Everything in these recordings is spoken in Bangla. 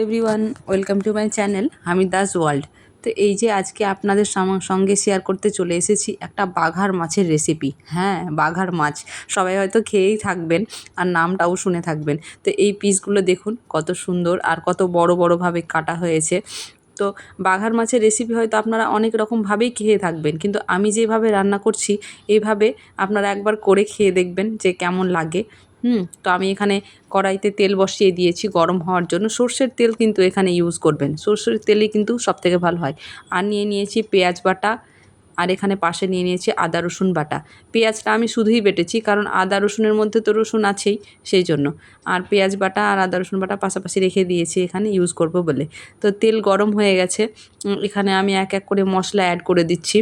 Everyone, welcome to my channel Hamida's world. তো এই যে আজকে আপনাদের সঙ্গে শেয়ার করতে চলে এসেছি একটা বাঘার মাছের রেসিপি। হ্যাঁ, বাঘার মাছ সবাই হয়তো খেয়েই থাকবেন আর নামটাও শুনে থাকবেন। তো এই পিসগুলো দেখুন কত সুন্দর আর কত বড় বড়ভাবে কাটা হয়েছে। তো বাঘার মাছের রেসিপি হয়তো আপনারা অনেক রকমভাবেই খেয়ে থাকবেন, কিন্তু আমি যেভাবে রান্না করছি এইভাবে আপনারা একবার করে খেয়ে দেখবেন যে কেমন লাগে। তো আমি এখানে কড়াইতে তেল বসিয়ে দিয়েছি গরম হওয়ার জন্য। সর্ষের তেল কিন্তু এখানে ইউজ করবেন, সর্ষের তেলই কিন্তু সবথেকে ভালো হয়। আর নিয়ে নিয়েছি পেঁয়াজ বাটা, আর এখানে পাশে নিয়ে নিয়েছি আদা রসুন বাটা। পেঁয়াজটা আমি শুধুই বেটেছি, কারণ আদা রসুনের মধ্যে তো রসুন আছেই, সেই জন্য। আর পেঁয়াজ বাটা আর আদা রসুন বাটা পাশাপাশি রেখে দিয়েছি এখানে ইউজ করব বলে। তো তেল গরম হয়ে গেছে, এখানে আমি এক এক করে মশলা অ্যাড করে দিচ্ছি।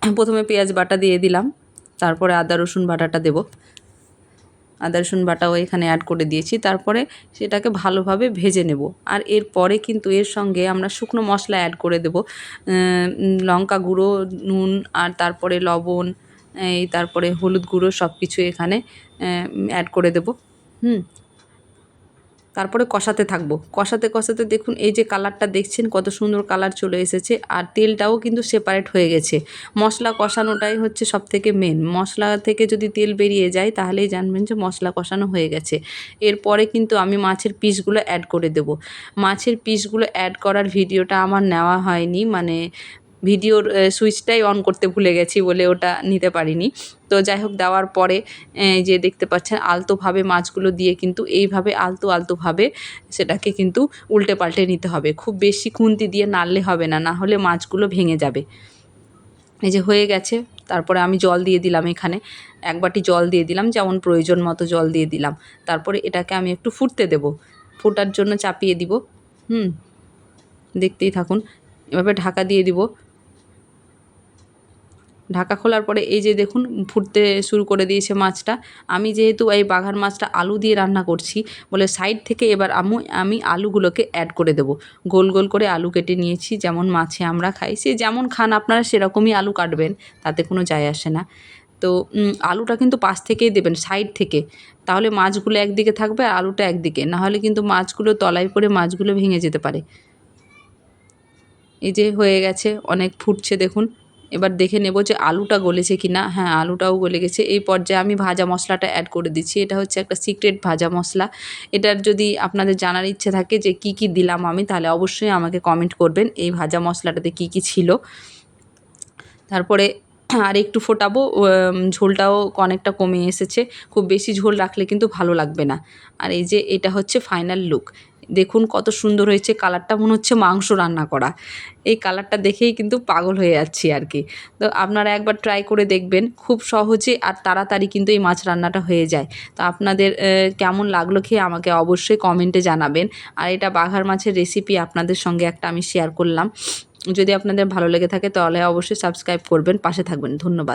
প্রথমে পেঁয়াজ বাটা দিয়ে দিলাম, তারপরে আদা রসুন বাটাটা দেব। আদা রসুন বাটাও এখানে অ্যাড করে দিয়েছি, তারপরে সেটাকে ভালোভাবে ভেজে নেব। আর এরপরে কিন্তু এর সঙ্গে আমরা শুকনো মশলা অ্যাড করে দেব, লঙ্কা গুঁড়ো, নুন, আর তারপরে লবণ, তারপরে হলুদ গুঁড়ো সব কিছু এখানে অ্যাড করে দেব। তারপরে কষাতে থাকবো, কষাতে দেখুন এই যে কালারটা দেখছেন কত সুন্দর কালার চলে এসেছে, আর তেলটাও কিন্তু সেপারেট হয়ে গেছে। মশলা কষানোটাই হচ্ছে সবথেকে মেন। মশলা থেকে যদি তেল বেরিয়ে যায় তাহলেই জানবেন যে মশলা কষানো হয়ে গেছে। এরপরে কিন্তু আমি মাছের পিসগুলো অ্যাড করে দেব। মাছের পিসগুলো অ্যাড করার ভিডিওটা আমার নেওয়া হয়নি, মানে ভিডিওর সুইচটাই অন করতে ভুলে গেছি বলে ওটা নিতে পারিনি। তো যাই হোক, দেওয়ার পরে যে দেখতে পাচ্ছেন আলতোভাবে মাছগুলো দিয়ে কিন্তু এইভাবে আলতোভাবে সেটাকে কিন্তু উল্টে পাল্টে নিতে হবে। খুব বেশি খুন্তি দিয়ে নাড়লে হবে না, না হলে মাছগুলো ভেঙে যাবে। এই যে হয়ে গেছে, তারপরে আমি জল দিয়ে দিলাম, এখানে এক বাটি জল দিয়ে দিলাম, যেমন প্রয়োজন মতো জল দিয়ে দিলাম। তারপরে এটাকে আমি একটু ফুটতে দেব, ফোটার জন্য চাপিয়ে দিব। দেখতেই থাকুন, এভাবে ঢাকা দিয়ে দিব। ঢাকা খোলার পরে এই যে দেখুন ফুটতে শুরু করে দিয়েছে মাছটা। আমি যেহেতু এই বাঘার মাছটা আলু দিয়ে রান্না করছি বলে সাইড থেকে এবার আমি আলুগুলোকে অ্যাড করে দেবো। গোল গোল করে আলু কেটে নিয়েছি, যেমন মাছে আমরা খাই, সে যেমন খান আপনারা সেরকমই আলু কাটবেন, তাতে কোনো যায় আসে না। তো আলুটা কিন্তু পাশ থেকেই দেবেন, সাইড থেকে, তাহলে মাছগুলো একদিকে থাকবে আর আলুটা একদিকে, নাহলে কিন্তু মাছগুলো তলায় পড়ে মাছগুলো ভেঙে যেতে পারে। এই যে হয়ে গেছে, অনেক ফুটছে দেখুন। এবার দেখে নেব যে আলুটা গলেছে কি না। হ্যাঁ, আলুটাও গলে গেছে। এই পর্যায়ে আমি ভাজা মশলাটা অ্যাড করে দিচ্ছি। এটা হচ্ছে একটা সিক্রেট ভাজা মশলা। এটার যদি আপনাদের জানার ইচ্ছে থাকে যে কি কি দিলাম আমি, তাহলে অবশ্যই আমাকে কমেন্ট করবেন এই ভাজা মশলাটাতে কি কি ছিল। তারপরে আর একটু ফোটাবো, ঝোলটাও অনেকটা কমে এসেছে। খুব বেশি ঝোল রাখলে কিন্তু ভালো লাগবে না। আর এই যে এটা হচ্ছে ফাইনাল লুক। দেখুন কত সুন্দর হয়েছে, কালারটা মনে হচ্ছে মাংস রান্না করা। এই কালারটা দেখেই কিন্তু পাগল হয়ে যাচ্ছি আর কি। তো আপনারা একবার ট্রাই করে দেখবেন, খুব সহজে আর তাড়াতাড়ি কিন্তু এই মাছ রান্নাটা হয়ে যায়। তো আপনাদের কেমন লাগলো খেয়ে আমাকে অবশ্যই কমেন্টে জানাবেন। আর এটা বাঘার মাছের রেসিপি আপনাদের সঙ্গে একটা আমি শেয়ার করলাম। যদি আপনাদের ভালো লেগে থাকে তাহলে অবশ্যই সাবস্ক্রাইব করবেন, পাশে থাকবেন। ধন্যবাদ।